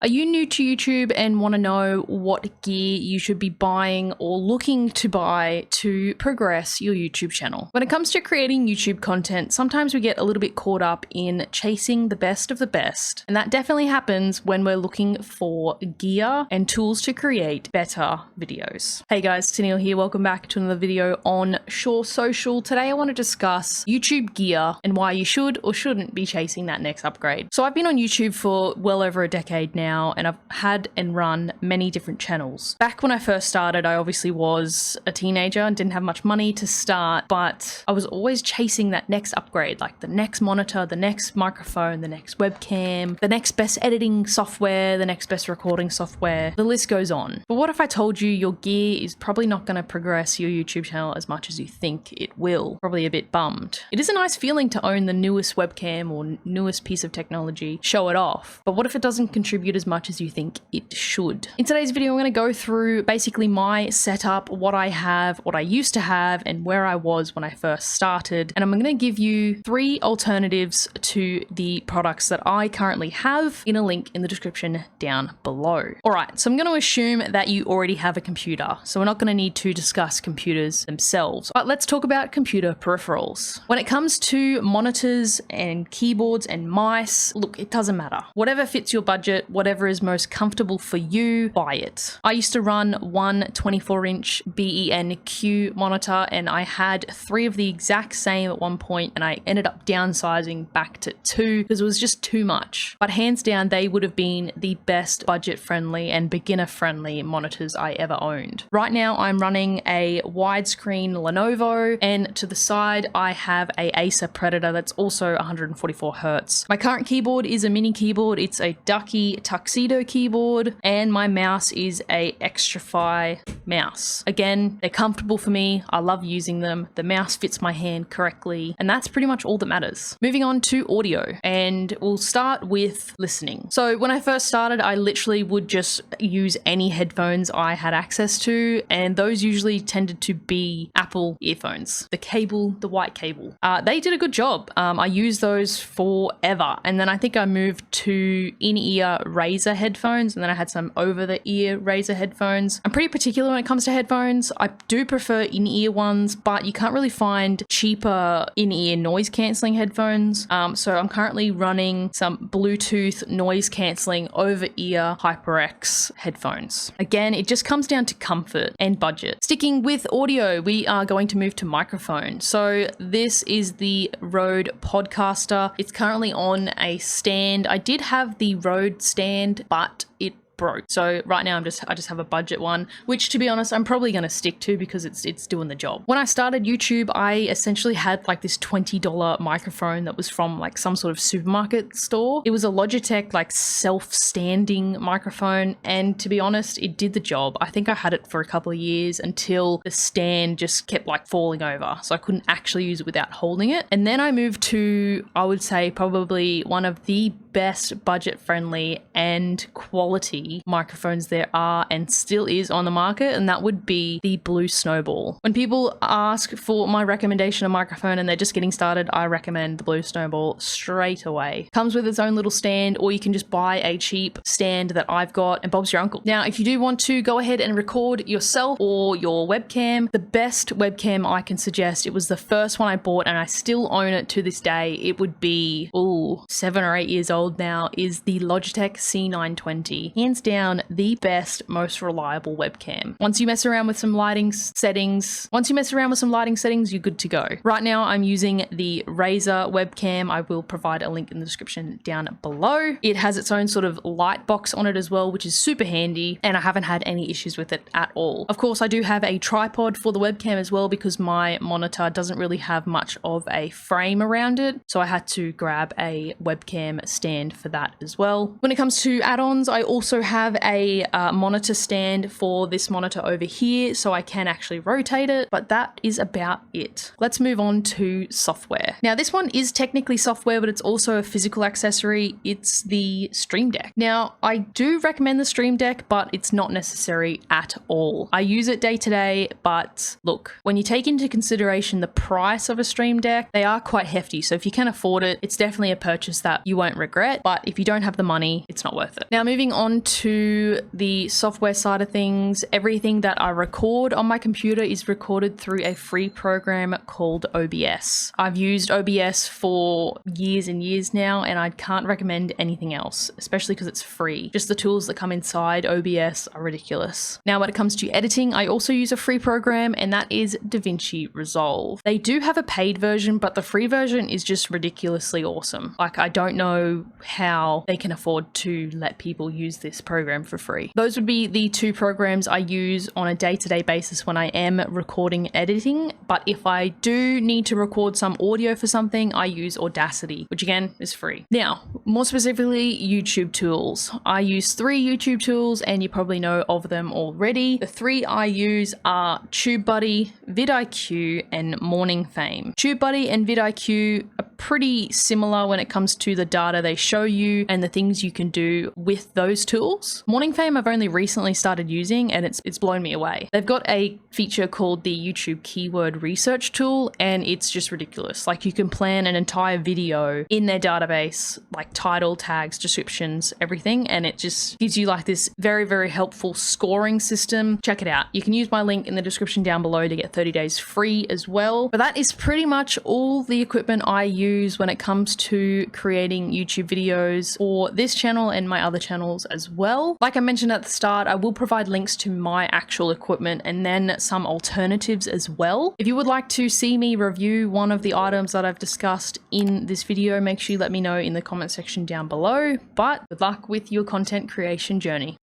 Are you new to YouTube and want to know what gear you should be buying or looking to buy to progress your YouTube channel? When it comes to creating YouTube content, sometimes we get a little bit caught up in chasing the best of the best, and that definitely happens when we're looking for gear and tools to create better videos. Hey guys, Tennille here. Welcome back to another video on Shore Social. Today I want to discuss YouTube gear and why you should or shouldn't be chasing that next upgrade. So I've been on YouTube for well over a decade now, and I've had and run many different channels. Back when I first started, I obviously was a teenager and didn't have much money to start, but I was always chasing that next upgrade, like the next monitor, the next microphone, the next webcam, the next best editing software, the next best recording software. The list goes on. But what if I told you your gear is probably not going to progress your YouTube channel as much as you think it will? Probably a bit bummed. It is a nice feeling to own the newest webcam or newest piece of technology, show it off. But what if it doesn't contribute as much as you think it should? In today's video, I'm going to go through basically my setup, what I have, what I used to have, and where I was when I first started. And I'm going to give you 3 alternatives to the products that I currently have in a link in the description down below. All right, so I'm going to assume that you already have a computer, so we're not going to need to discuss computers themselves, but let's talk about computer peripherals. When it comes to monitors and keyboards and mice, look, it doesn't matter. Whatever fits your budget, whatever is most comfortable for you, buy it. I used to run one 24-inch BENQ monitor, and I had 3 of the exact same at one point, and I ended up downsizing back to 2 because it was just too much. But hands down, they would have been the best budget-friendly and beginner-friendly monitors I ever owned. Right now, I'm running a widescreen Lenovo, and to the side, I have a Acer Predator that's also 144 Hz. My current keyboard is a mini keyboard. It's a Ducky Tuxedo keyboard, and my mouse is a Extrafy mouse. Again, they're comfortable for me. I love using them. The mouse fits my hand correctly, and that's pretty much all that matters. Moving on to audio, and we'll start with listening. So when I first started, I literally would just use any headphones I had access to, and those usually tended to be Apple earphones. The white cable. They did a good job. I used those forever, and then I think I moved to in-ear Razer headphones, and then I had some over-the-ear Razer headphones. I'm pretty particular when it comes to headphones. I do prefer in-ear ones, but you can't really find cheaper in-ear noise-cancelling headphones. So I'm currently running some Bluetooth noise-cancelling over-ear HyperX headphones. Again, it just comes down to comfort and budget. Sticking with audio, we are going to move to microphone. So this is the Rode Podcaster. It's currently on a stand. I did have the Rode stand, but it broke. So right now I just have a budget one, which to be honest, I'm probably going to stick to because it's doing the job. When I started YouTube, I essentially had like this $20 microphone that was from like some sort of supermarket store. It was a Logitech like self-standing microphone, and to be honest, it did the job. I think I had it for a couple of years until the stand just kept like falling over, so I couldn't actually use it without holding it. And then I moved to, I would say, probably one of the best budget-friendly and quality microphones there are and still is on the market, and that would be the Blue Snowball. When people ask for my recommendation of microphone and they're just getting started, I recommend the Blue Snowball straight away. Comes with its own little stand, or you can just buy a cheap stand that I've got and Bob's your uncle. Now, if you do want to go ahead and record yourself or your webcam, the best webcam I can suggest, it was the first one I bought and I still own it to this day. It would be, 7 or 8 years old now, is the Logitech C920. Hands down, the best, most reliable webcam. Once you mess around with some lighting settings, you're good to go. Right now, I'm using the Razer webcam. I will provide a link in the description down below. It has its own sort of light box on it as well, which is super handy, and I haven't had any issues with it at all. Of course, I do have a tripod for the webcam as well because my monitor doesn't really have much of a frame around it, so I had to grab a webcam stand for that as well. When it comes to add-ons, I also have a monitor stand for this monitor over here, so I can actually rotate it, but that is about it. Let's move on to software. Now this one is technically software, but it's also a physical accessory. It's the Stream Deck. Now I do recommend the Stream Deck, but it's not necessary at all. I use it day to day, but look, when you take into consideration the price of a Stream Deck, they are quite hefty. So if you can afford it, it's definitely a purchase that you won't regret, but if you don't have the money, it's not worth it. Now moving on to the software side of things, everything that I record on my computer is recorded through a free program called OBS. I've used OBS for years and years now, and I can't recommend anything else, especially because it's free. Just the tools that come inside OBS are ridiculous. Now when it comes to editing, I also use a free program, and that is DaVinci Resolve. They do have a paid version, but the free version is just ridiculously awesome. Like, I don't know how they can afford to let people use this program for free. Those would be the two programs I use on a day-to-day basis when I am recording editing, but if I do need to record some audio for something, I use Audacity, which again is free. Now, more specifically, YouTube tools. I use 3 YouTube tools, and you probably know of them already. The 3 I use are TubeBuddy, VidIQ, and Morning Fame. TubeBuddy and VidIQ are pretty similar when it comes to the data they show you and the things you can do with those tools. Morning Fame I've only recently started using, and it's blown me away. They've got a feature called the YouTube keyword research tool, and it's just ridiculous. Like, you can plan an entire video in their database, like title, tags, descriptions, everything, and it just gives you like this very, very helpful scoring system. Check it out. You can use my link in the description down below to get 30 days free as well. But that is pretty much all the equipment I use when it comes to creating YouTube videos for this channel and my other channels as well. Like I mentioned at the start, I will provide links to my actual equipment and then some alternatives as well. If you would like to see me review one of the items that I've discussed in this video, make sure you let me know in the comment section down below. But good luck with your content creation journey.